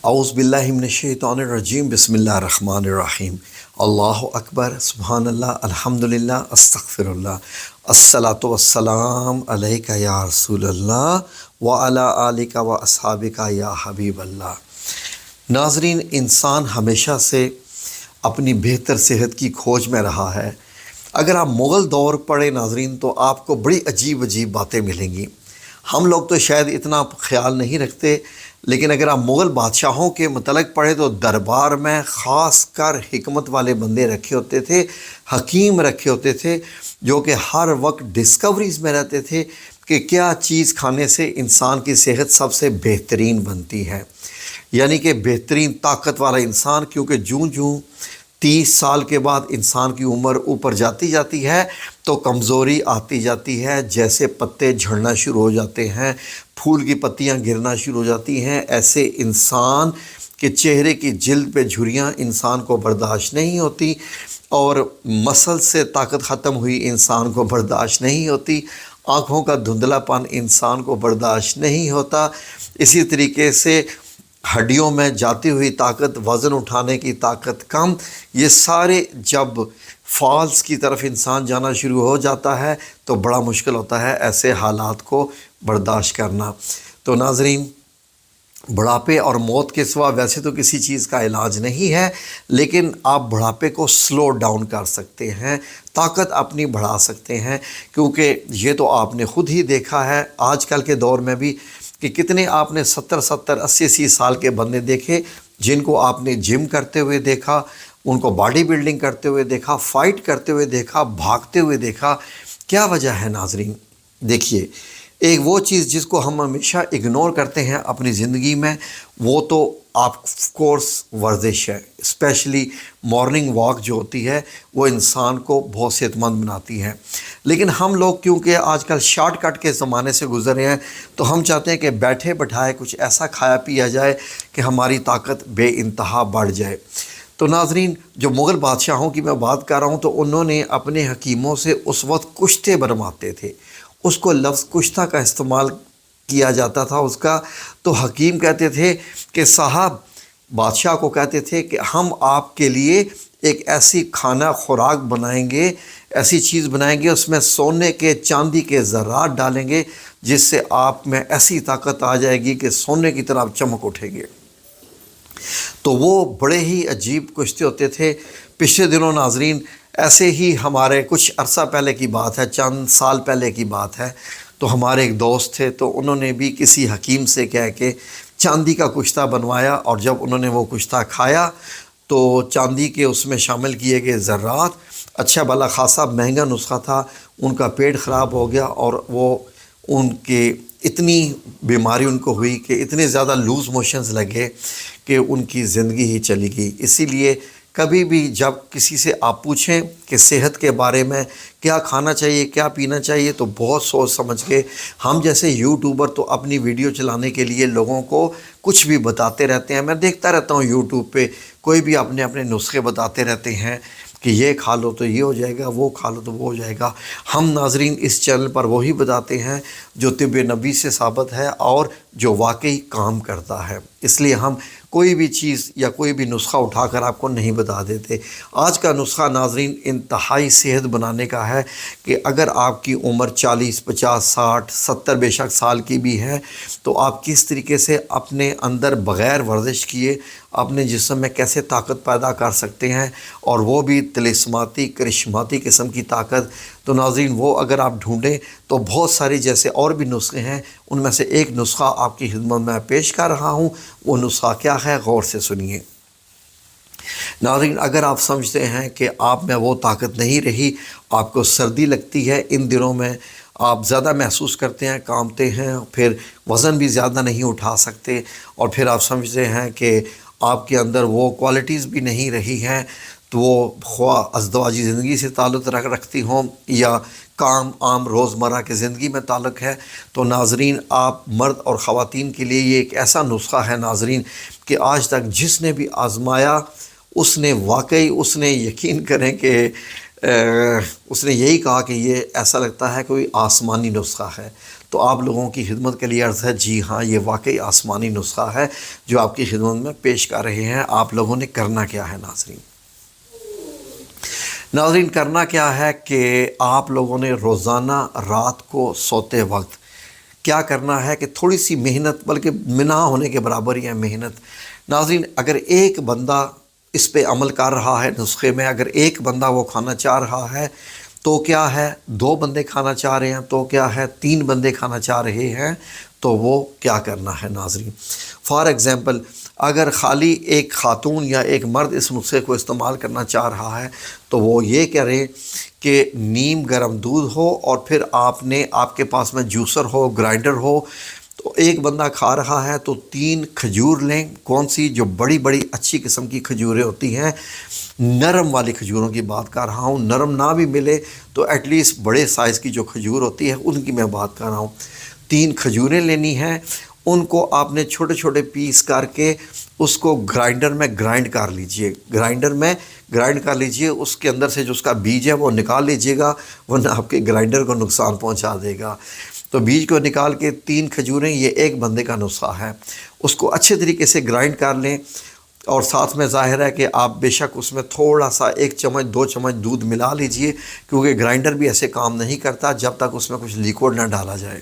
اعوذ باللہ من الشیطان الرجیم بسم اللہ الرحمن الرحیم اللہ اکبر سبحان اللہ الحمدللہ استغفر اللہ الصلاۃ والسلام علیک یا رسول اللہ وعلی آلک و اصحابک یا حبیب اللہ۔ ناظرین، انسان ہمیشہ سے اپنی بہتر صحت کی کھوج میں رہا ہے۔ اگر آپ مغل دور پڑھیں ناظرین تو آپ کو بڑی عجیب عجیب باتیں ملیں گی۔ ہم لوگ تو شاید اتنا خیال نہیں رکھتے، لیکن اگر آپ مغل بادشاہوں کے متعلق پڑھیں تو دربار میں خاص کر حکمت والے بندے رکھے ہوتے تھے، حکیم رکھے ہوتے تھے، جو کہ ہر وقت ڈسکوریز میں رہتے تھے کہ کیا چیز کھانے سے انسان کی صحت سب سے بہترین بنتی ہے، یعنی کہ بہترین طاقت والا انسان۔ کیونکہ جوں 30 سال کے بعد انسان کی عمر اوپر جاتی ہے تو کمزوری آتی جاتی ہے، جیسے پتے جھڑنا شروع ہو جاتے ہیں، پھول کی پتیاں گرنا شروع ہو جاتی ہیں، ایسے انسان کے چہرے کی جلد پہ جھریاں انسان کو برداشت نہیں ہوتی، اور مسل سے طاقت ختم ہوئی انسان کو برداشت نہیں ہوتی، آنکھوں کا دھندلا پن انسان کو برداشت نہیں ہوتا۔ اسی طریقے سے ہڈیوں میں جاتی ہوئی طاقت، وزن اٹھانے کی طاقت کم، یہ سارے جب فالس کی طرف انسان جانا شروع ہو جاتا ہے تو بڑا مشکل ہوتا ہے ایسے حالات کو برداشت کرنا۔ تو ناظرین، بڑھاپے اور موت کے سوا ویسے تو کسی چیز کا علاج نہیں ہے، لیکن آپ بڑھاپے کو سلو ڈاؤن کر سکتے ہیں، طاقت اپنی بڑھا سکتے ہیں، کیونکہ یہ تو آپ نے خود ہی دیکھا ہے آج کل کے دور میں بھی کہ کتنے آپ نے 70 80 سال کے بندے دیکھے جن کو آپ نے جم کرتے ہوئے دیکھا، ان کو باڈی بلڈنگ کرتے ہوئے دیکھا، فائٹ کرتے ہوئے دیکھا، بھاگتے ہوئے دیکھا۔ کیا وجہ ہے ناظرین؟ دیکھیے، ایک وہ چیز جس کو ہم ہمیشہ اگنور کرتے ہیں اپنی زندگی میں، وہ تو آف کورس ورزش ہے۔ اسپیشلی مارننگ واک جو ہوتی ہے وہ انسان کو بہت صحت مند بناتی ہے، لیکن ہم لوگ کیونکہ آج کل شارٹ کٹ کے زمانے سے گزرے ہیں تو ہم چاہتے ہیں کہ بیٹھے بٹھائے کچھ ایسا کھایا پیا جائے کہ ہماری طاقت بے انتہا بڑھ جائے۔ تو ناظرین، جو مغل بادشاہوں کی میں بات کر رہا ہوں تو انہوں نے اپنے حکیموں سے اس وقت کشتے بنواتے تھے، اس کو لفظ کشتہ کا استعمال کیا جاتا تھا اس کا۔ تو حکیم کہتے تھے کہ صاحب، بادشاہ کو کہتے تھے کہ ہم آپ کے لیے ایک ایسی کھانا خوراک بنائیں گے، ایسی چیز بنائیں گے، اس میں سونے کے چاندی کے ذرات ڈالیں گے جس سے آپ میں ایسی طاقت آ جائے گی کہ سونے کی طرح چمک اٹھیں گے۔ تو وہ بڑے ہی عجیب کشتے ہوتے تھے۔ پچھلے دنوں ناظرین، ایسے ہی ہمارے کچھ عرصہ پہلے کی بات ہے، چند سال پہلے کی بات ہے، تو ہمارے ایک دوست تھے تو انہوں نے بھی کسی حکیم سے کہہ کے چاندی کا کشتہ بنوایا، اور جب انہوں نے وہ کشتہ کھایا تو چاندی کے اس میں شامل کیے گئے ذرات، اچھا بھلا خاصا مہنگا نسخہ تھا، ان کا پیٹ خراب ہو گیا، اور وہ ان کے اتنی بیماری ان کو ہوئی کہ اتنے زیادہ لوز موشنز لگے کہ ان کی زندگی ہی چلی گئی۔ اسی لیے کبھی بھی جب کسی سے آپ پوچھیں کہ صحت کے بارے میں کیا کھانا چاہیے، کیا پینا چاہیے، تو بہت سوچ سمجھ کے، ہم جیسے یوٹیوبر تو اپنی ویڈیو چلانے کے لیے لوگوں کو کچھ بھی بتاتے رہتے ہیں۔ میں دیکھتا رہتا ہوں یوٹیوب پہ کوئی بھی اپنے نسخے بتاتے رہتے ہیں کہ یہ کھا لو تو یہ ہو جائے گا، وہ کھا لو تو وہ ہو جائے گا۔ ہم ناظرین اس چینل پر وہی بتاتے ہیں جو طب نبی سے ثابت ہے اور جو واقعی کام کرتا ہے، اس لیے ہم کوئی بھی چیز یا کوئی بھی نسخہ اٹھا کر آپ کو نہیں بتا دیتے۔ آج کا نسخہ ناظرین انتہائی صحت بنانے کا ہے کہ اگر آپ کی عمر 40 50 60 70 بے شک سال کی بھی ہے تو آپ کس طریقے سے اپنے اندر بغیر ورزش کیے اپنے جسم میں کیسے طاقت پیدا کر سکتے ہیں، اور وہ بھی طلسماتی کرشماتی قسم کی طاقت۔ تو ناظرین، وہ اگر آپ ڈھونڈیں تو بہت ساری جیسے اور بھی نسخے ہیں، ان میں سے ایک نسخہ آپ کی خدمت میں پیش کر رہا ہوں۔ وہ نسخہ کیا ہے، غور سے سنیے ناظرین۔ اگر آپ سمجھتے ہیں کہ آپ میں وہ طاقت نہیں رہی، آپ کو سردی لگتی ہے، ان دنوں میں آپ زیادہ محسوس کرتے ہیں، کانپتے ہیں، پھر وزن بھی زیادہ نہیں اٹھا سکتے، اور پھر آپ سمجھتے ہیں کہ آپ کے اندر وہ کوالٹیز بھی نہیں رہی ہیں، تو وہ خواہ ازدواجی زندگی سے تعلق رکھتی ہوں یا کام عام روزمرہ کی زندگی میں تعلق ہے، تو ناظرین، آپ مرد اور خواتین کے لیے یہ ایک ایسا نسخہ ہے ناظرین کہ آج تک جس نے بھی آزمایا اس نے واقعی، اس نے یقین کریں کہ اس نے یہی کہا کہ یہ ایسا لگتا ہے کوئی آسمانی نسخہ ہے۔ تو آپ لوگوں کی خدمت کے لیے عرض ہے جی ہاں یہ واقعی آسمانی نسخہ ہے جو آپ کی خدمت میں پیش کر رہے ہیں۔ آپ لوگوں نے کرنا کیا ہے ناظرین کرنا کیا ہے کہ آپ لوگوں نے روزانہ رات کو سوتے وقت کیا کرنا ہے کہ تھوڑی سی محنت، بلکہ منع ہونے کے برابر ہی ہے محنت۔ ناظرین اگر ایک بندہ اس پہ عمل کر رہا ہے نسخے میں، اگر ایک بندہ وہ کھانا چاہ رہا ہے تو کیا ہے، 2 بندے کھانا چاہ رہے ہیں تو کیا ہے، 3 بندے کھانا چاہ رہے ہیں تو وہ کیا کرنا ہے ناظرین۔ فار ایگزامپل اگر خالی ایک خاتون یا ایک مرد اس نسخے کو استعمال کرنا چاہ رہا ہے تو وہ یہ کرے کہ نیم گرم دودھ ہو، اور پھر آپ کے پاس میں جوسر ہو، گرائنڈر ہو، تو ایک بندہ کھا رہا ہے تو 3 کھجور لیں، کون سی، جو بڑی بڑی اچھی قسم کی کھجوریں ہوتی ہیں، نرم والی کھجوروں کی بات کر رہا ہوں، نرم نہ بھی ملے تو ایٹ لیسٹ بڑے سائز کی جو کھجور ہوتی ہے ان کی میں بات کر رہا ہوں۔ 3 کھجوریں لینی ہیں، ان کو آپ نے چھوٹے چھوٹے پیس کر کے اس کو گرائنڈر میں گرائنڈ کر لیجئے، اس کے اندر سے جو اس کا بیج ہے وہ نکال لیجئے گا، ورنہ آپ کے گرائنڈر کو نقصان پہنچا دے گا۔ تو بیج کو نکال کے 3 کھجوریں، یہ ایک بندے کا نسخہ ہے، اس کو اچھے طریقے سے گرائنڈ کر لیں، اور ساتھ میں ظاہر ہے کہ آپ بے شک اس میں تھوڑا سا 1 چمچ 2 چمچ دودھ ملا لیجئے، کیونکہ گرائنڈر بھی ایسے کام نہیں کرتا جب تک اس میں کچھ لیکوڈ نہ ڈالا جائے۔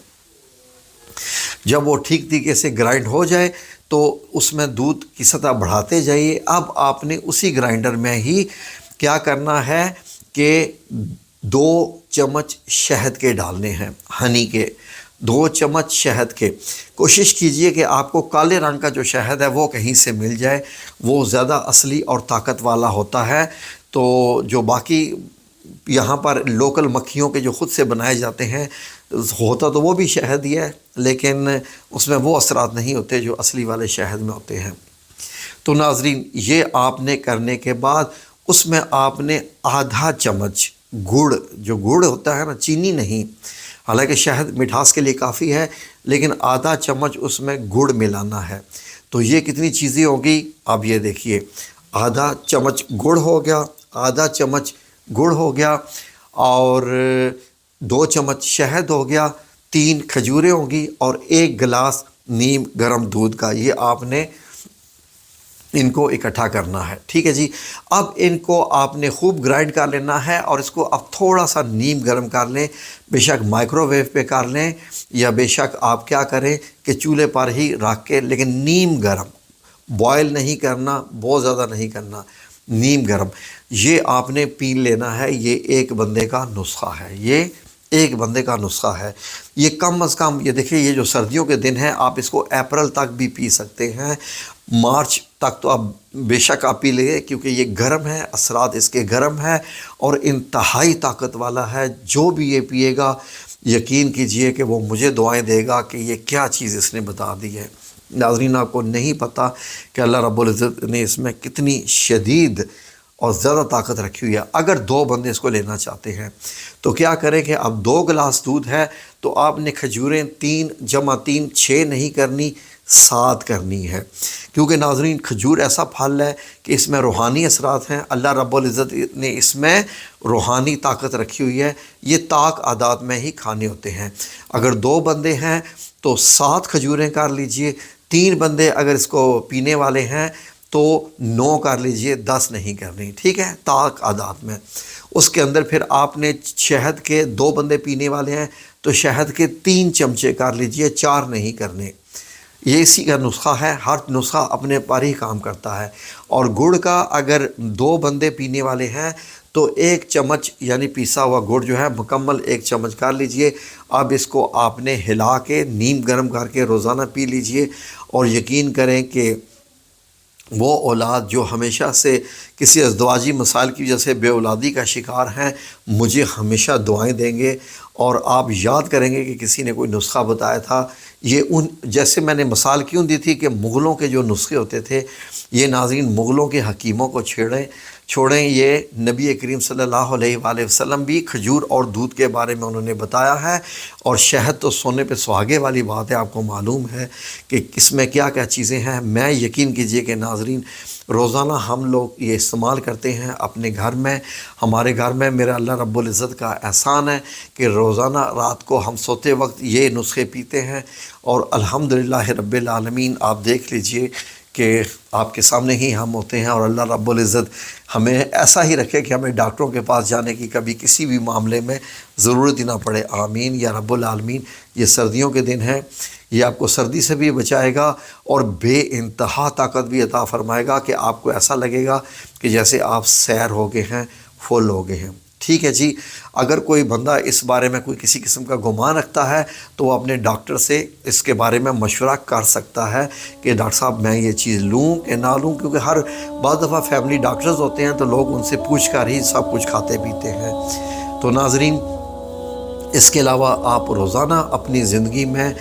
جب وہ ٹھیک طریقے سے گرائنڈ ہو جائے تو اس میں دودھ کی سطح بڑھاتے جائیے۔ اب آپ نے اسی گرائنڈر میں ہی کیا کرنا ہے کہ 2 چمچ شہد کے ڈالنے ہیں، ہنی کے 2 چمچ شہد کے۔ کوشش کیجئے کہ آپ کو کالے رنگ کا جو شہد ہے وہ کہیں سے مل جائے، وہ زیادہ اصلی اور طاقت والا ہوتا ہے۔ تو جو باقی یہاں پر لوکل مکھیوں کے جو خود سے بنائے جاتے ہیں، ہوتا تو وہ بھی شہد ہی ہے لیکن اس میں وہ اثرات نہیں ہوتے جو اصلی والے شہد میں ہوتے ہیں۔ تو ناظرین یہ آپ نے کرنے کے بعد اس میں آپ نے آدھا چمچ گڑ، جو گڑ ہوتا ہے نا، چینی نہیں، حالانکہ شہد مٹھاس کے لیے کافی ہے لیکن آدھا چمچ اس میں گڑ ملانا ہے۔ تو یہ کتنی چیزیں ہوگی آپ یہ دیکھیے، آدھا چمچ گڑ ہو گیا، آدھا چمچ گڑ ہو گیا، اور 2 چمچ شہد ہو گیا، 3 کھجوریں ہوں گی، اور 1 گلاس نیم گرم دودھ کا۔ یہ آپ نے ان کو اکٹھا کرنا ہے، ٹھیک ہے جی۔ اب ان کو آپ نے خوب گرائنڈ کر لینا ہے، اور اس کو اب تھوڑا سا نیم گرم کر لیں، بے شک مائکرو ویو پہ کر لیں، یا بے شک آپ کیا کریں کہ چولہے پر ہی رکھ کے، لیکن نیم گرم، بوائل نہیں کرنا، بہت زیادہ نہیں کرنا، نیم گرم۔ یہ آپ نے پی لینا ہے، یہ ایک بندے کا نسخہ ہے، یہ ایک بندے کا نسخہ ہے۔ یہ کم از کم، یہ دیکھیں یہ جو سردیوں کے دن ہیں آپ اس کو اپریل تک بھی پی سکتے ہیں، مارچ تک تو اب بے شک آپ پی لیں، کیونکہ یہ گرم ہے، اثرات اس کے گرم ہے اور انتہائی طاقت والا ہے۔ جو بھی یہ پیے گا یقین کیجئے کہ وہ مجھے دعائیں دے گا کہ یہ کیا چیز اس نے بتا دی ہے۔ ناظرین آپ کو نہیں پتہ کہ اللہ رب العزت نے اس میں کتنی شدید اور زیادہ طاقت رکھی ہوئی ہے۔ اگر 2 بندے اس کو لینا چاہتے ہیں تو کیا کریں کہ اب 2 گلاس دودھ ہے تو آپ نے کھجوریں 3 جمع 3 6 نہیں کرنی، 7 کرنی ہے، کیونکہ ناظرین کھجور ایسا پھل ہے کہ اس میں روحانی اثرات ہیں۔ اللہ رب العزت نے اس میں روحانی طاقت رکھی ہوئی ہے، یہ طاق عادات میں ہی کھانے ہوتے ہیں۔ اگر 2 بندے ہیں تو 7 کھجوریں کر لیجئے، 3 بندے اگر اس کو پینے والے ہیں تو 9 کر لیجئے، 10 نہیں کرنی، ٹھیک ہے، طاق عادات میں۔ اس کے اندر پھر آپ نے شہد کے 2 بندے پینے والے ہیں تو شہد کے 3 چمچے کر لیجئے، 4 نہیں کرنے۔ یہ اسی کا نسخہ ہے، ہر نسخہ اپنے پر ہی کام کرتا ہے۔ اور گڑ کا اگر 2 بندے پینے والے ہیں تو 1 چمچ یعنی پیسا ہوا گڑ جو ہے مکمل 1 چمچ کر لیجئے۔ اب اس کو آپ نے ہلا کے نیم گرم کر کے روزانہ پی لیجئے، اور یقین کریں کہ وہ اولاد جو ہمیشہ سے کسی ازدواجی مسائل کی وجہ سے بے اولادی کا شکار ہیں، مجھے ہمیشہ دعائیں دیں گے، اور آپ یاد کریں گے کہ کسی نے کوئی نسخہ بتایا تھا یہ ان جیسے میں نے مثال کیوں دی تھی کہ مغلوں کے جو نسخے ہوتے تھے، یہ ناظرین مغلوں کے حکیموں کو چھوڑیں، یہ نبی کریم صلی اللہ علیہ وآلہ وسلم بھی کھجور اور دودھ کے بارے میں انہوں نے بتایا ہے، اور شہد تو سونے پہ سہاگے والی بات ہے، آپ کو معلوم ہے کہ اس میں کیا کیا چیزیں ہیں۔ میں یقین کیجئے کہ ناظرین روزانہ ہم لوگ یہ استعمال کرتے ہیں اپنے گھر میں، ہمارے گھر میں میرا اللہ رب العزت کا احسان ہے کہ روزانہ رات کو ہم سوتے وقت یہ نسخے پیتے ہیں، اور الحمدللہ رب العالمین آپ دیکھ لیجئے کہ آپ کے سامنے ہی ہم ہوتے ہیں، اور اللہ رب العزت ہمیں ایسا ہی رکھے کہ ہمیں ڈاکٹروں کے پاس جانے کی کبھی کسی بھی معاملے میں ضرورت ہی نہ پڑے، آمین یا رب العالمین۔ یہ سردیوں کے دن ہیں، یہ آپ کو سردی سے بھی بچائے گا اور بے انتہا طاقت بھی عطا فرمائے گا کہ آپ کو ایسا لگے گا کہ جیسے آپ سیر ہو گئے ہیں، فل ہو گئے ہیں۔ ٹھیک ہے جی، اگر کوئی بندہ اس بارے میں کوئی کسی قسم کا گمان رکھتا ہے تو وہ اپنے ڈاکٹر سے اس کے بارے میں مشورہ کر سکتا ہے کہ ڈاکٹر صاحب میں یہ چیز لوں کہ نہ لوں، کیونکہ ہر بعض دفعہ فیملی ڈاکٹرز ہوتے ہیں تو لوگ ان سے پوچھ کر ہی سب کچھ کھاتے پیتے ہیں۔ تو ناظرین اس کے علاوہ آپ روزانہ اپنی زندگی میں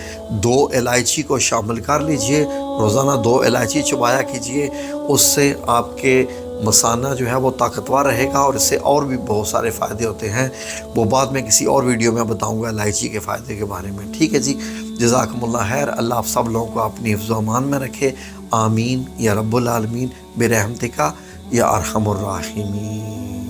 2 الائچی کو شامل کر لیجئے، روزانہ 2 الائچی چبایا کیجئے، اس سے آپ کے مثانہ جو ہے وہ طاقتور رہے گا، اور اس سے اور بھی بہت سارے فائدے ہوتے ہیں، وہ بعد میں کسی اور ویڈیو میں بتاؤں گا الائچی کے فائدے کے بارے میں۔ ٹھیک ہے جی، جزاکم اللہ خیر، اللہ آپ سب لوگوں کو اپنی حفظ و امان میں رکھے، آمین یا رب العالمین برحمتک یا ارحم الراحمین۔